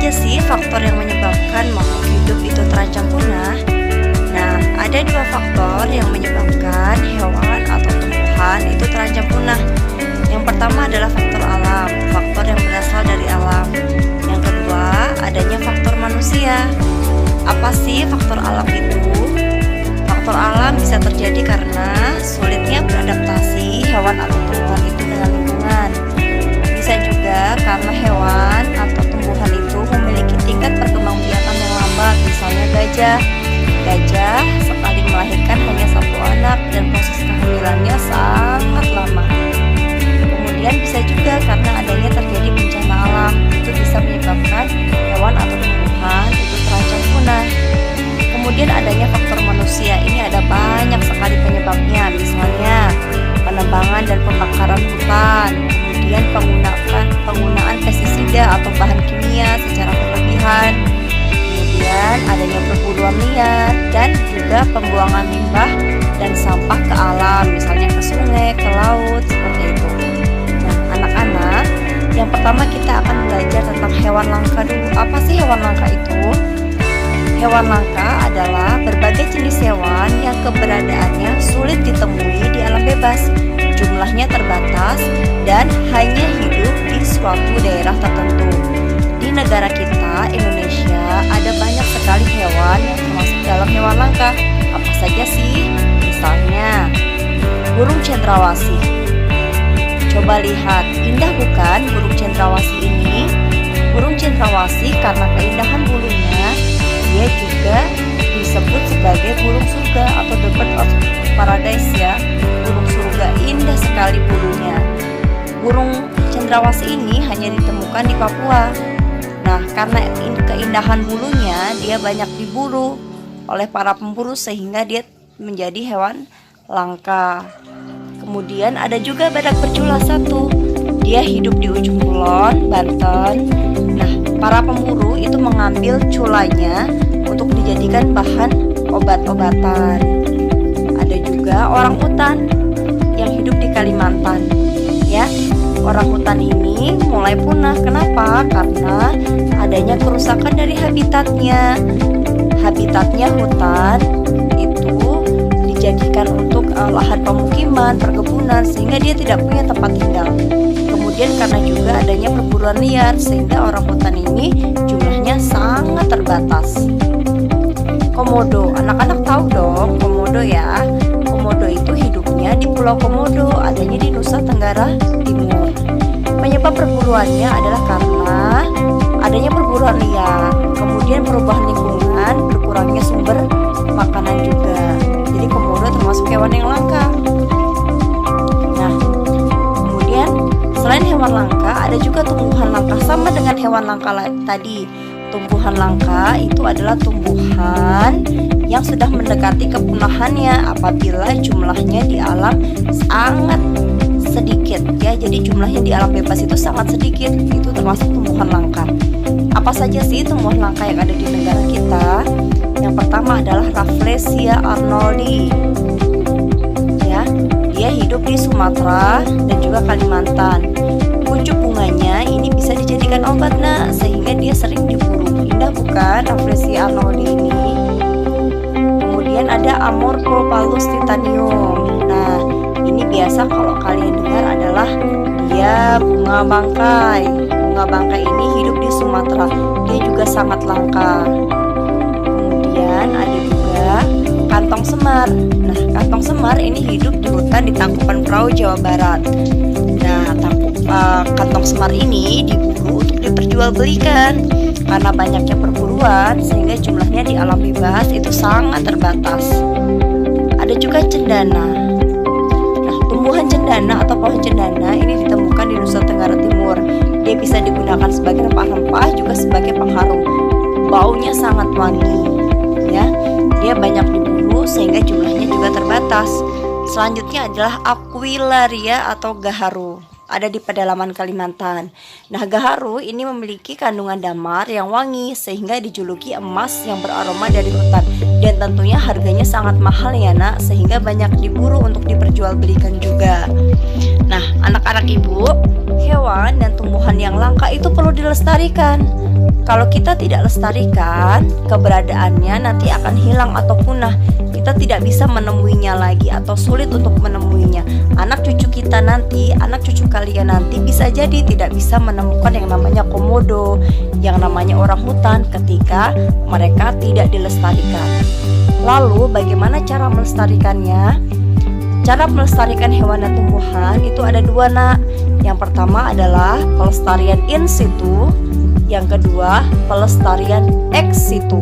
saja sih faktor yang menyebabkan makhluk hidup itu terancam punah? Nah, ada dua faktor yang menyebabkan hewan atau tumbuhan itu terancam punah. Yang pertama adalah faktor alam, faktor yang berasal dari alam. Yang kedua, adanya faktor manusia. Apa sih faktor alam itu? Faktor alam bisa terjadi karena sulitnya beradaptasi hewan atau tumbuhan itu dengan lingkungan. Bisa juga karena hewan atau tumbuhan itu memiliki tingkat perkembangbiakan yang lambat, misalnya gajah. Gajah sekali melahirkan hanya satu anak dan proses kehamilannya sangat lama. Kemudian bisa juga karena adanya terjadi bencana alam, itu bisa menyebabkan hewan atau tumbuhan itu terancam punah. Kemudian adanya faktor manusia, ini ada banyak sekali penyebabnya, misalnya penebangan dan pembakaran hutan, kemudian penggunaan pestisida atau bahan kimia secara berlebihan, kemudian adanya perburuan liar dan juga pembuangan limbah dan sampah ke alam, misalnya ke sungai, ke laut, seperti itu. Nah, anak-anak, yang pertama kita akan belajar tentang hewan langka dulu. Apa sih hewan langka itu? Hewan langka adalah berbagai jenis hewan yang keberadaannya sulit ditemui di alam bebas, jumlahnya terbatas, dan hanya hidup di suatu daerah tertentu. Di negara kita, Indonesia, ada banyak sekali hewan yang termasuk dalam hewan langka. Apa saja sih? Misalnya, burung cendrawasih. Coba lihat, indah bukan burung cendrawasih ini? Burung cendrawasih karena keindahan bulunya, dia juga disebut sebagai burung surga atau the bird of paradise ya. Burung surga, indah sekali bulunya. Burung cendrawasih ini hanya ditemukan di Papua. Nah, karena keindahan bulunya, dia banyak diburu oleh para pemburu sehingga dia menjadi hewan langka. Kemudian ada juga badak bercula satu. Dia hidup di ujung kulon, Banten. Nah, para pemburu itu mengambil culanya untuk dijadikan bahan obat-obatan. Ada juga orangutan yang hidup di Kalimantan. Ya, orangutan ini mulai punah. Kenapa? Karena adanya kerusakan dari habitatnya. Habitatnya hutan itu dijadikan untuk lahan pemukiman, perkebunan, sehingga dia tidak punya tempat tinggal. Kemudian karena juga adanya perburuan liar, sehingga orangutan ini jumlahnya sangat terbatas. Komodo, anak-anak tahu dong komodo ya. Komodo itu hidupnya di Pulau Komodo, adanya di Nusa Tenggara Timur. Penyebab perburuannya adalah karena adanya perburuan liar, kemudian perubahan lingkungan, berkurangnya sumber makanan juga. Jadi komodo termasuk hewan yang langka. Nah, kemudian selain hewan langka, ada juga tumbuhan langka. Sama dengan hewan langka tadi, tumbuhan langka itu adalah tumbuhan yang sudah mendekati kepunahannya apabila jumlahnya di alam sangat sedikit ya. Jadi jumlahnya di alam bebas itu sangat sedikit. Itu termasuk tumbuhan langka. Apa saja sih tumbuhan langka yang ada di negara kita? Yang pertama adalah Rafflesia arnoldi. Ya, dia hidup di Sumatera dan juga Kalimantan. Kuncup bunganya ini bisa dijadikan obat sehingga dia sering diburu. Indah bukan Rafflesia arnoldi ini? Kemudian ada Amorphopalus titanium. Nah, ini biasa kalau kalian dengar adalah dia bunga bangkai. Bunga bangkai ini hidup di Sumatera. Dia juga sangat langka. Kemudian ada juga kantong semar. Nah, kantong semar ini hidup di hutan di Tangkuban Perahu, Jawa Barat. Nah, kantong semar ini diburu untuk diperjualbelikan. Karena banyaknya perburuan sehingga jumlahnya di alam bebas itu sangat terbatas. Ada juga cendana. Nah, tumbuhan cendana atau pohon cendana ini ditemukan di Nusa Tenggara Timur. Dia bisa digunakan sebagai rempah-rempah, juga sebagai pengharum. Baunya sangat wangi. Ya, dia banyak diburu sehingga jumlahnya juga terbatas. Selanjutnya adalah Aquilaria atau gaharu, ada di pedalaman Kalimantan. Nah, gaharu ini memiliki kandungan damar yang wangi sehingga dijuluki emas yang beraroma dari hutan. Dan tentunya harganya sangat mahal ya nak, sehingga banyak diburu untuk diperjualbelikan juga. Nah, anak-anak ibu, hewan dan tumbuhan yang langka itu perlu dilestarikan. kalau kita tidak lestarikan, keberadaannya nanti akan hilang atau punah. Kita tidak bisa menemuinya lagi atau sulit untuk menemuinya. Anak cucu kita nanti, anak cucu kalian nanti bisa jadi tidak bisa menemukan yang namanya komodo, yang namanya orang hutan ketika mereka tidak dilestarikan. Lalu bagaimana cara melestarikannya? Cara melestarikan hewan dan tumbuhan itu ada dua, nak. Yang pertama adalah pelestarian in situ, yang kedua pelestarian ex situ.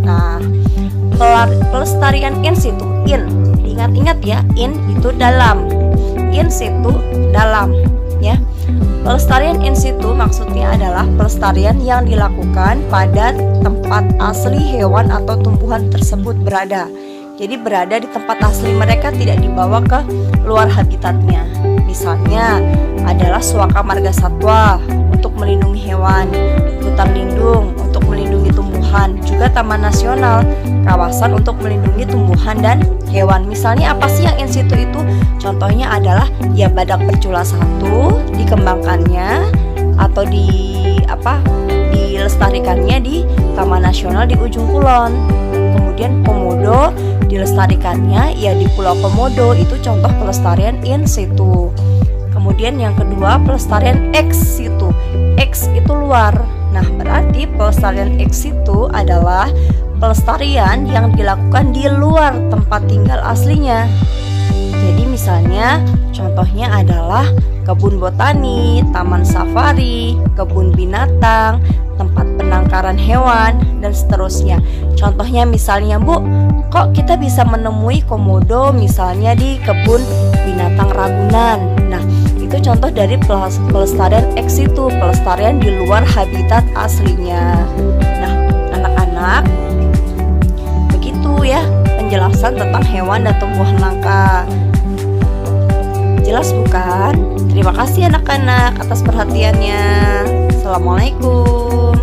Nah, pelestarian in situ, in, ingat-ingat ya, in itu dalam, in situ dalam, ya. Pelestarian in situ maksudnya adalah pelestarian yang dilakukan pada tempat asli hewan atau tumbuhan tersebut berada. Jadi berada di tempat asli mereka, tidak dibawa ke luar habitatnya. Misalnya adalah Suaka Marga Satwa untuk melindungi hewan, hutan lindung untuk melindungi tumbuhan, juga Taman Nasional, kawasan untuk melindungi tumbuhan dan hewan. Misalnya apa sih yang in situ itu? Contohnya adalah ya badak bercula 1 dikembangkannya atau dilestarikannya di Taman Nasional di Ujung Kulon. Kemudian komodo dilestarikannya ya di Pulau Komodo, itu contoh pelestarian in situ. Kemudian yang kedua pelestarian ex situ. Ex itu luar. Nah, berarti pelestarian ex situ adalah pelestarian yang dilakukan di luar tempat tinggal aslinya. Jadi misalnya contohnya adalah kebun botani, taman safari, kebun binatang, tempat penangkaran hewan, dan seterusnya. Contohnya misalnya, Bu, kok kita bisa menemui komodo misalnya di kebun binatang Ragunan. Nah, itu contoh dari pelestarian ex situ, pelestarian di luar habitat aslinya. Nah, anak-anak, begitu ya penjelasan tentang hewan dan tumbuhan langka. Jelas bukan? Terima kasih anak-anak atas perhatiannya. Assalamualaikum.